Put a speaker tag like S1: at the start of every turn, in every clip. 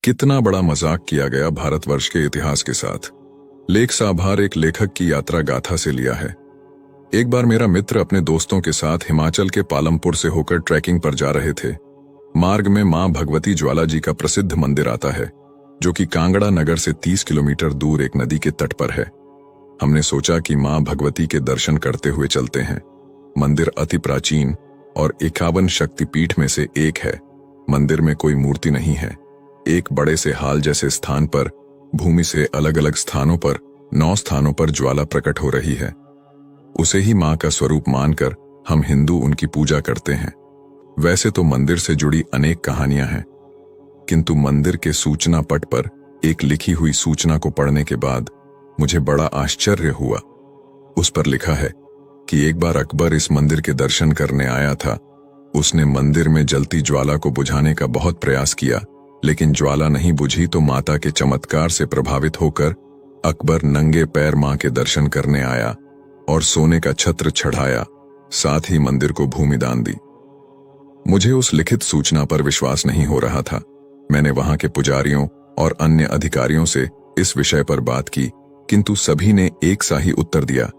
S1: कितना बड़ा मजाक किया गया भारतवर्ष के इतिहास के साथ। लेख साभार एक लेखक की यात्रा गाथा से लिया है। एक बार मेरा मित्र अपने दोस्तों के साथ हिमाचल के पालमपुर से होकर ट्रैकिंग पर जा रहे थे। मार्ग में मां भगवती ज्वाला जी का प्रसिद्ध मंदिर आता है, जो कि कांगड़ा नगर से 30 किलोमीटर दूर एक नदी के तट पर है। हमने सोचा कि मां भगवती के दर्शन करते हुए चलते हैं। मंदिर अति प्राचीन और 51 शक्तिपीठ में से एक है। मंदिर में कोई मूर्ति नहीं है। एक बड़े से हाल जैसे स्थान पर भूमि से अलग अलग स्थानों पर 9 स्थानों पर ज्वाला प्रकट हो रही है। उसे ही मां का स्वरूप मानकर हम हिंदू उनकी पूजा करते हैं। वैसे तो मंदिर से जुड़ी अनेक कहानियां हैं, किंतु मंदिर के सूचना पट पर एक लिखी हुई सूचना को पढ़ने के बाद मुझे बड़ा आश्चर्य हुआ। उस पर लिखा है कि एक बार अकबर इस मंदिर के दर्शन करने आया था। उसने मंदिर में जलती ज्वाला को बुझाने का बहुत प्रयास किया, लेकिन ज्वाला नहीं बुझी तो माता के चमत्कार से प्रभावित होकर अकबर नंगे पैर मां के दर्शन करने आया और सोने का छत्र चढ़ाया, साथ ही मंदिर को भूमिदान दी। मुझे उस लिखित सूचना पर विश्वास नहीं हो रहा था। मैंने वहां के पुजारियों और अन्य अधिकारियों से इस विषय पर बात की, किंतु सभी ने एक सा ही उत्तर दिया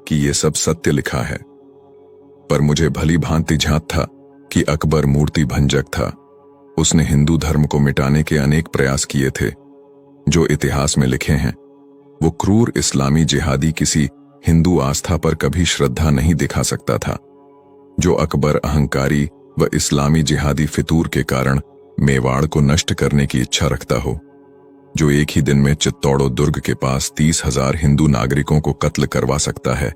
S1: कि ये सब सत्य लिखा है। पर मुझे भली भांति झांत था कि अकबर मूर्ति भंजक था। उसने हिंदू धर्म को मिटाने के अनेक प्रयास किए थे, जो इतिहास में लिखे हैं। वो क्रूर इस्लामी जिहादी किसी हिंदू आस्था पर कभी श्रद्धा नहीं दिखा सकता था। जो अकबर अहंकारी व इस्लामी जिहादी फितूर के कारण मेवाड़ को नष्ट करने की इच्छा रखता हो, जो एक ही दिन में चित्तौड़ो दुर्ग के पास 30,000 हिंदू नागरिकों को कत्ल करवा सकता है,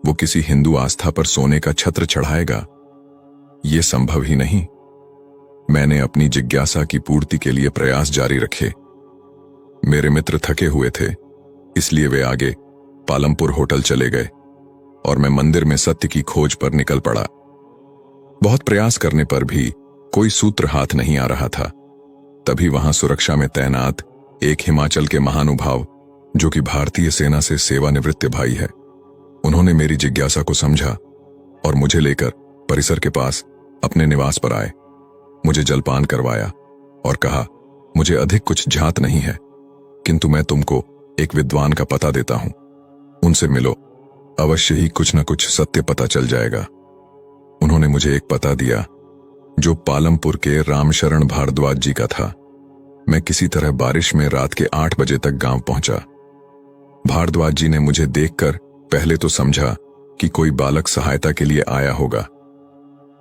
S1: वो किसी हिंदू आस्था पर सोने का छत्र चढ़ाएगा? ये संभव ही नहीं। मैंने अपनी जिज्ञासा की पूर्ति के लिए प्रयास जारी रखे। मेरे मित्र थके हुए थे, इसलिए वे आगे पालमपुर होटल चले गए और मैं मंदिर में सत्य की खोज पर निकल पड़ा। बहुत प्रयास करने पर भी कोई सूत्र हाथ नहीं आ रहा था। तभी वहां सुरक्षा में तैनात एक हिमाचल के महानुभाव, जो कि भारतीय सेना से सेवानिवृत्त भाई है, उन्होंने मेरी जिज्ञासा को समझा और मुझे लेकर परिसर के पास अपने निवास पर आए। मुझे जलपान करवाया और कहा, मुझे अधिक कुछ झात नहीं है, किंतु मैं तुमको एक विद्वान का पता देता हूं। उनसे मिलो, अवश्य ही कुछ न कुछ सत्य पता चल जाएगा। उन्होंने मुझे एक पता दिया, जो पालमपुर के रामशरण भारद्वाज जी का था। मैं किसी तरह बारिश में रात के 8 बजे तक गांव पहुंचा। भारद्वाज जी ने मुझे देखकर पहले तो समझा कि कोई बालक सहायता के लिए आया होगा,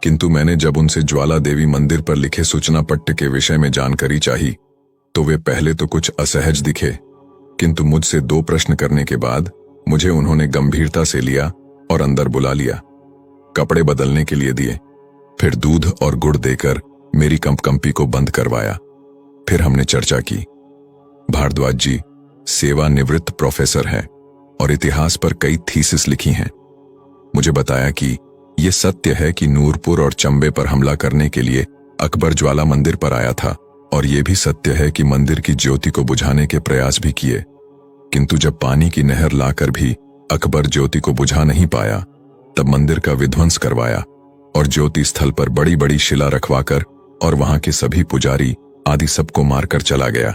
S1: किंतु मैंने जब उनसे ज्वाला देवी मंदिर पर लिखे सूचना पट्ट के विषय में जानकारी चाही, तो वे पहले तो कुछ असहज दिखे, किंतु मुझसे 2 प्रश्न करने के बाद मुझे उन्होंने गंभीरता से लिया और अंदर बुला लिया। कपड़े बदलने के लिए दिए, फिर दूध और गुड़ देकर मेरी कंपकंपी को बंद करवाया। फिर हमने चर्चा की। भारद्वाज जी सेवानिवृत्त प्रोफेसर हैं और इतिहास पर कई थीसिस लिखी हैं। मुझे बताया कि ये सत्य है कि नूरपुर और चंबे पर हमला करने के लिए अकबर ज्वाला मंदिर पर आया था, और ये भी सत्य है कि मंदिर की ज्योति को बुझाने के प्रयास भी किए, किंतु जब पानी की नहर लाकर भी अकबर ज्योति को बुझा नहीं पाया, तब मंदिर का विध्वंस करवाया और ज्योति स्थल पर बड़ी बड़ी शिला रखवाकर और वहां के सभी पुजारी आदि सबको मारकर चला गया।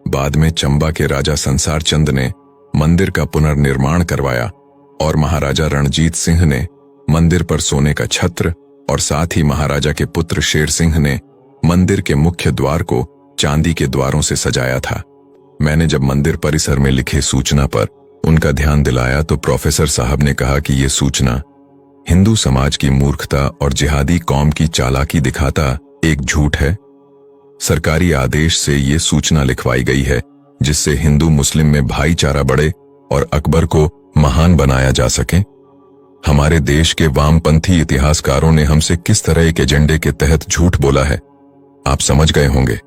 S1: बाद में चंबा के राजा संसार चंद ने मंदिर का पुनर्निर्माण करवाया और महाराजा रणजीत सिंह ने मंदिर पर सोने का छत्र, और साथ ही महाराजा के पुत्र शेर सिंह ने मंदिर के मुख्य द्वार को चांदी के द्वारों से सजाया था। मैंने जब मंदिर परिसर में लिखे सूचना पर उनका ध्यान दिलाया तो प्रोफेसर साहब ने कहा कि यह सूचना हिंदू समाज की मूर्खता और जिहादी कौम की चालाकी दिखाता एक झूठ है। सरकारी आदेश से ये सूचना लिखवाई गई है, जिससे हिंदू मुस्लिम में भाईचारा बढ़े और अकबर को महान बनाया जा सके। हमारे देश के वामपंथी इतिहासकारों ने हमसे किस तरह एक एजेंडे के तहत झूठ बोला है, आप समझ गए होंगे।